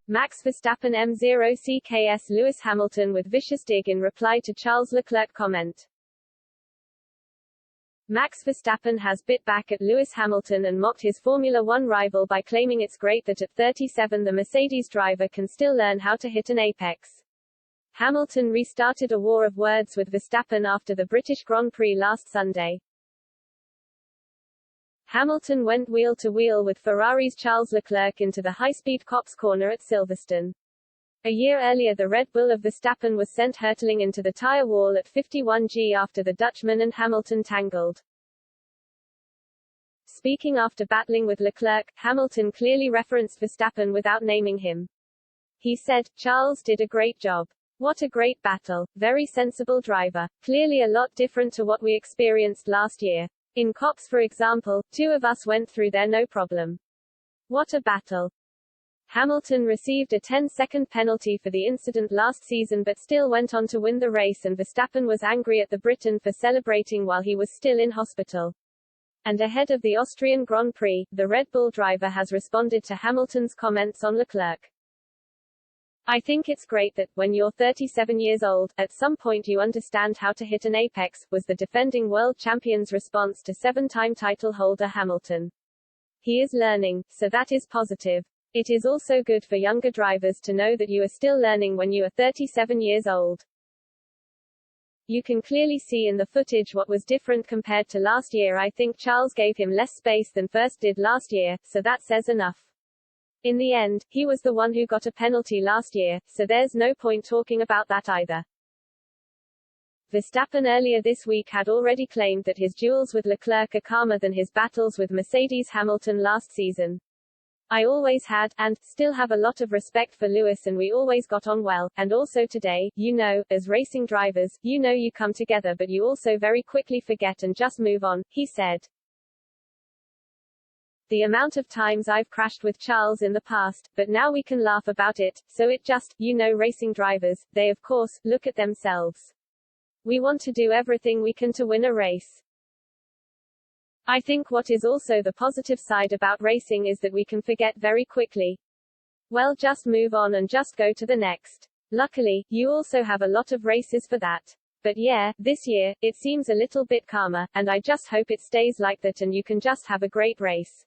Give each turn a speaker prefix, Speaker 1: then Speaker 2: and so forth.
Speaker 1: Max Verstappen m0cks Lewis Hamilton with vicious dig in reply to Charles Leclerc comment. Max Verstappen has bit back at Lewis Hamilton and mocked his Formula One rival by claiming it's great that at 37 the Mercedes driver can still learn how to hit an apex. Hamilton restarted a war of words with Verstappen after the British Grand Prix last Sunday. Hamilton went wheel-to-wheel with Ferrari's Charles Leclerc into the high-speed Copse corner at Silverstone. A year earlier the Red Bull of Verstappen was sent hurtling into the tyre wall at 51G after the Dutchman and Hamilton tangled. Speaking after battling with Leclerc, Hamilton clearly referenced Verstappen without naming him. He said, "Charles did a great job. What a great battle. Very sensible driver. Clearly a lot different to what we experienced last year. In Copse for example, two of us went through there no problem. What a battle." Hamilton received a 10-second penalty for the incident last season but still went on to win the race, and Verstappen was angry at the Briton for celebrating while he was still in hospital. And ahead of the Austrian Grand Prix, the Red Bull driver has responded to Hamilton's comments on Leclerc. "I think it's great that, when you're 37 years old, at some point you understand how to hit an apex," was the defending world champion's response to seven-time title holder Hamilton. "He is learning, so that is positive. It is also good for younger drivers to know that you are still learning when you are 37 years old. You can clearly see in the footage what was different compared to last year. I think Charles gave him less space than first did last year, so that says enough. In the end, he was the one who got a penalty last year, so there's no point talking about that either." Verstappen earlier this week had already claimed that his duels with Leclerc are calmer than his battles with Mercedes Hamilton last season. "I always had, and still have a lot of respect for Lewis, and we always got on well, and also today, as racing drivers, you come together but you also very quickly forget and just move on," he said. "The amount of times I've crashed with Charles in the past, but now we can laugh about it, so it just, racing drivers, they of course, look at themselves. We want to do everything we can to win a race. I think what is also the positive side about racing is that we can forget very quickly. Well, just move on and just go to the next. Luckily, you also have a lot of races for that. But yeah, this year, it seems a little bit calmer, and I just hope it stays like that and you can just have a great race."